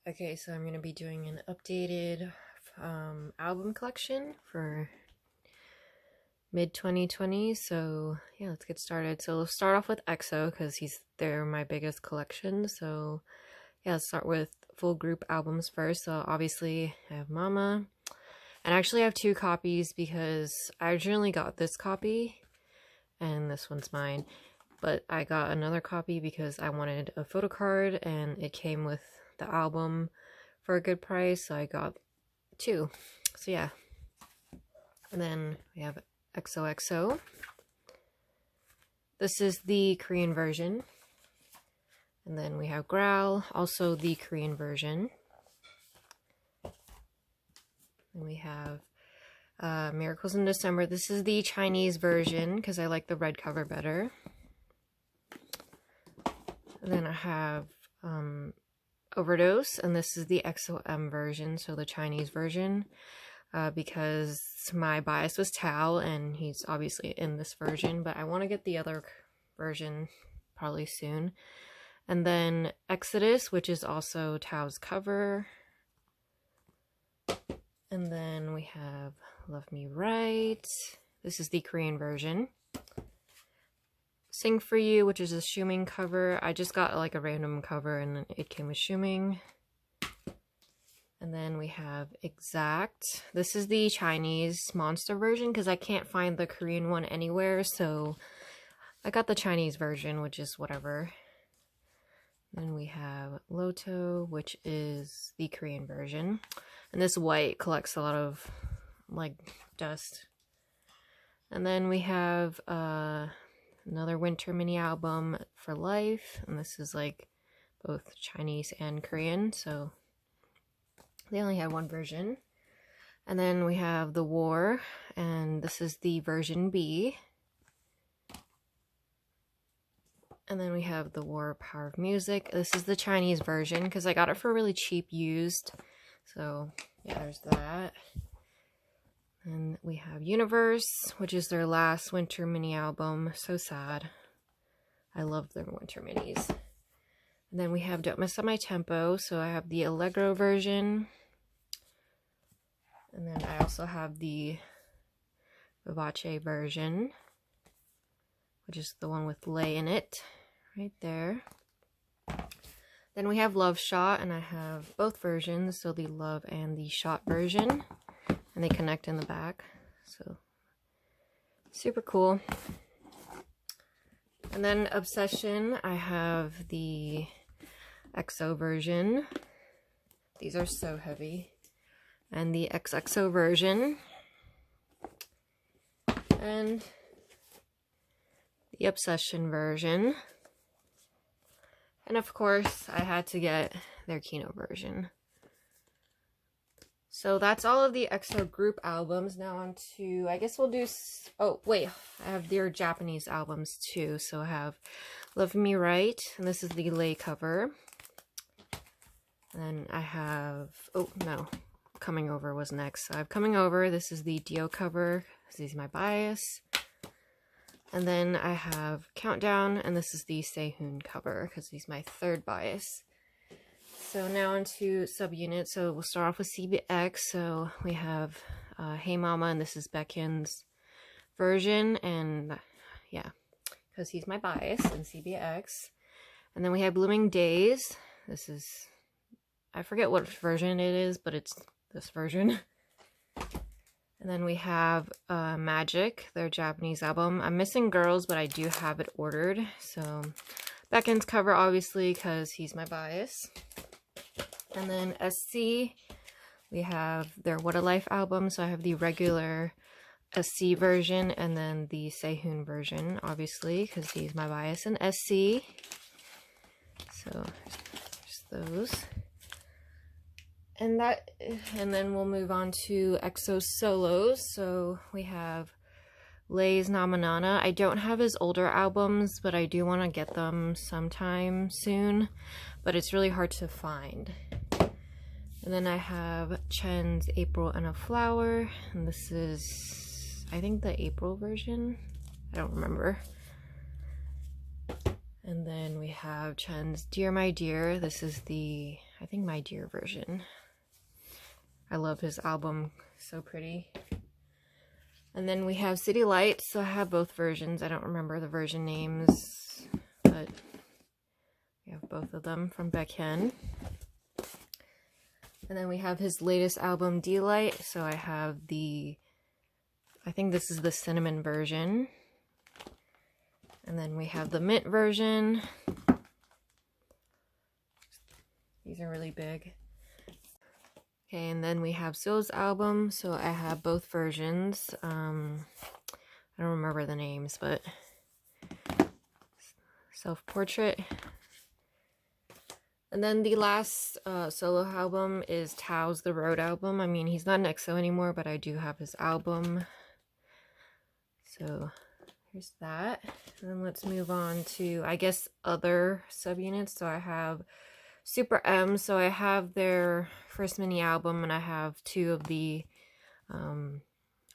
Okay, so I'm going to be doing an updated album collection for mid 2020. So yeah, let's get started. So we'll start off with EXO because they're my biggest collection. So yeah, let's start with full group albums first. So obviously I have Mama, and actually I have two copies because I originally got this copy and this one's mine, but I got another copy because I wanted a photo card and it came with the album for a good price, so I got two. So yeah. And then we have XOXO. This is the Korean version. And then we have Growl, also the Korean version. And we have Miracles in December. This is the Chinese version because I like the red cover better. And then I have Overdose, and this is the XOM version, so the Chinese version, because my bias was Tao, and he's obviously in this version, but I want to get the other version probably soon. And then Exodus, which is also Tao's cover. And then we have Love Me Right. This is the Korean version. Sing For You, which is a Shuming cover. I just got like a random cover and it came with Shuming. And then we have Exact. This is the Chinese monster version because I can't find the Korean one anywhere, so I got the Chinese version, which is whatever. Then we have Loto, which is the Korean version. And this white collects a lot of like dust. And then we have another winter mini album for life, and this is like both Chinese and Korean, so they only had one version. And then we have The War, and this is the version B. And then we have The War Power of Music. This is the Chinese version because I got it for really cheap used, so yeah, there's that. And we have Universe, which is their last winter mini album. So sad. I love their winter minis. And then we have Don't Mess Up My Tempo. So I have the Allegro version. And then I also have the Vivace version, which is the one with Lay in it. Right there. Then we have Love Shot, and I have both versions. So the Love and the Shot version. And they connect in the back, so super cool. And then Obsession, I have the XO version. These are so heavy. And the XXO version. And the Obsession version. And of course, I had to get their Kino version. So that's all of the EXO group albums. Now on to, I guess we'll do, oh wait, I have their Japanese albums too. So I have Love Me Right, and this is the Lay cover. And then I have, oh no, Coming Over was next. So I have Coming Over, this is the Dio cover, this is my bias. And then I have Countdown, and this is the Sehun cover, because he's my third bias. So now onto subunits. So we'll start off with CBX. So we have Hey Mama, and this is Baekhyun's version, and yeah, because he's my bias in CBX. And then we have Blooming Days. This is, I forget what version it is, but it's this version. And then we have Magic, their Japanese album. I'm missing Girls, but I do have it ordered. So Baekhyun's cover, obviously, because he's my bias. And then SC, we have their What a Life album. So I have the regular SC version and then the Sehun version, obviously, because he's my bias in SC. So there's those. And then we'll move on to EXO solos. So we have Lay's Namanana. I don't have his older albums, but I do want to get them sometime soon. But it's really hard to find. And then I have Chen's April and a Flower. And this is, I think, the April version. I don't remember. And then we have Chen's Dear My Dear. This is the, I think My Dear version. I love his album, so pretty. And then we have City Lights, so I have both versions. I don't remember the version names, but we have both of them from Baekhyun. And then we have his latest album, D-Light, so I have I think this is the cinnamon version. And then we have the mint version. These are really big. Okay, and then we have So's album, so I have both versions. I don't remember the names, but Self-Portrait. And then the last solo album is Tao's The Road album. I mean, he's not an EXO anymore, but I do have his album. So here's that. And then let's move on to, I guess, other subunits. So I have SuperM, so I have their first mini album, and I have 2 of the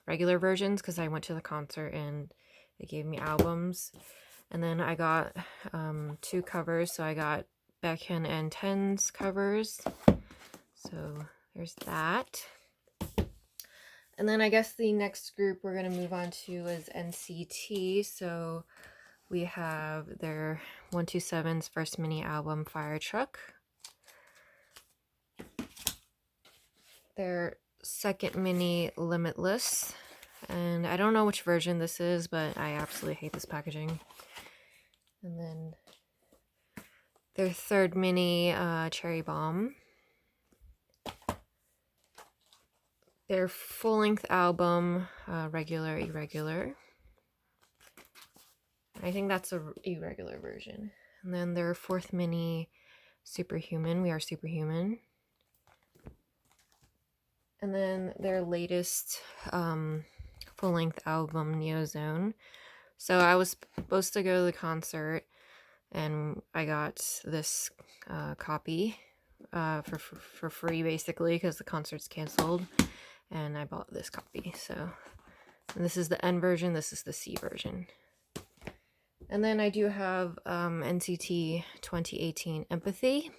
regular versions because I went to the concert and they gave me albums. And then I got 2 covers, so I got Baekhyun and Ten's covers. So there's that. And then I guess the next group we're going to move on to is NCT. So we have their 127's first mini album, Fire Truck. Their second mini, Limitless. And I don't know which version this is, but I absolutely hate this packaging. And then their third mini, Cherry Bomb. Their full-length album, Regular, Irregular. I think that's a irregular version. And then their fourth mini, Superhuman, We Are Superhuman. And then their latest full-length album, Neozone. So I was supposed to go to the concert, and I got this copy for free, basically, because the concert's canceled. And I bought this copy. So this is the N version, this is the C version. And then I do have NCT 2018 Empathy.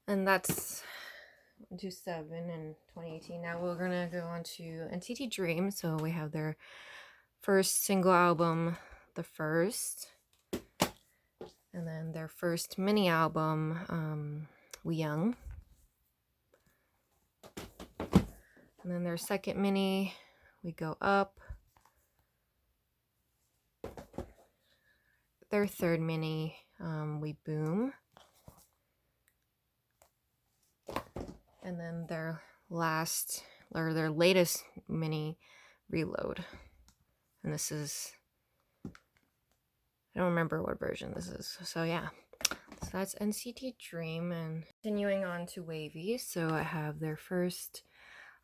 And that's 127 and 2018. Now we're gonna go on to NCT Dream. So we have their first single album, The First. And then their first mini album, We Young. And then their second mini, We Go Up. Their third mini, We Boom. And then their their latest mini, Reload. And this is, I don't remember what version this is. So yeah, so that's NCT Dream. And continuing on to WayV. So I have their first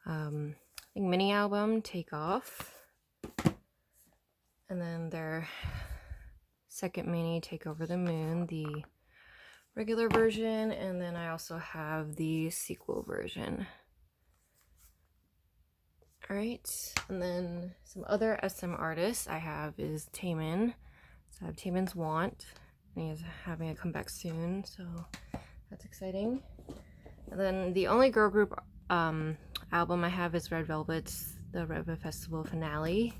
I think mini album, Take Off. And then their second mini, Take Over the Moon, the regular version. And then I also have the sequel version. Alright, and then some other SM artists I have is Taemin. So I have Taemin's Want, and he's having a comeback soon, so that's exciting. And then the only girl group album I have is Red Velvet's The Red Velvet Festival Finale.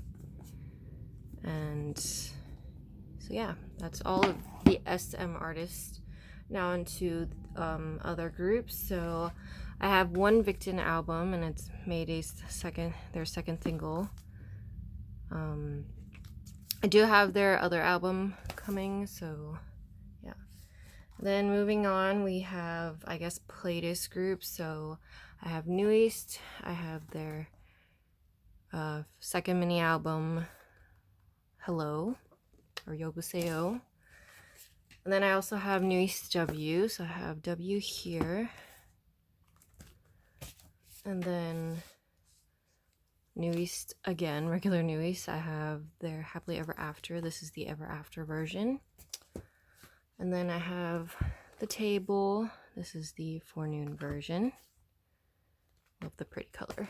And so yeah, that's all of the SM artists. Now into other groups. So I have one Victon album, and it's Mayday's their second single. I do have their other album coming, so yeah. Then moving on, we have, I guess, playlist groups. So I have New East. I have their second mini album, Hello, or Yobuseo. And then I also have New East W, so I have W here. And then New East again, regular New East, I have their Happily Ever After. This is the Ever After version. And then I have The Table. This is the Forenoon version. Love the pretty color.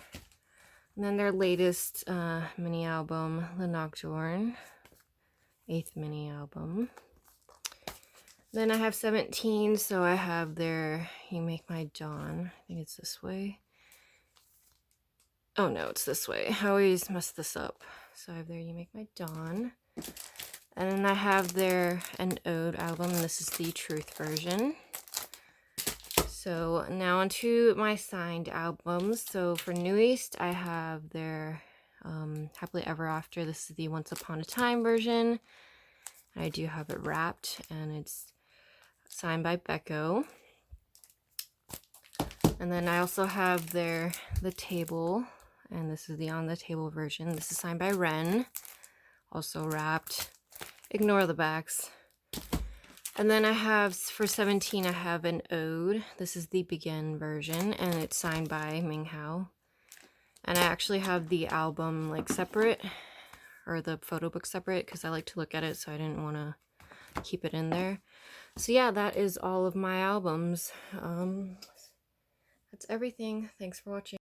And then their latest mini album, Le Nocturne, 8th mini album. Then I have 17, so I have their You Make My Dawn. I think it's this way. Oh no, it's this way. I always mess this up. So I have their You Make My Dawn. And then I have their An Ode album. This is the Truth version. So now onto my signed albums. So for New East, I have their Happily Ever After. This is the Once Upon a Time version. I do have it wrapped, and it's signed by Becco. And then I also have their The Table, and this is the On the Table version. This is signed by Ren, also wrapped. Ignore the backs. And then I have, for 17, I have An Ode. This is the Begin version, and it's signed by Ming Hao. And I actually have the album like separate, or the photo book separate, because I like to look at it, so I didn't want to keep it in there. So yeah, that is all of my albums. That's everything. Thanks for watching.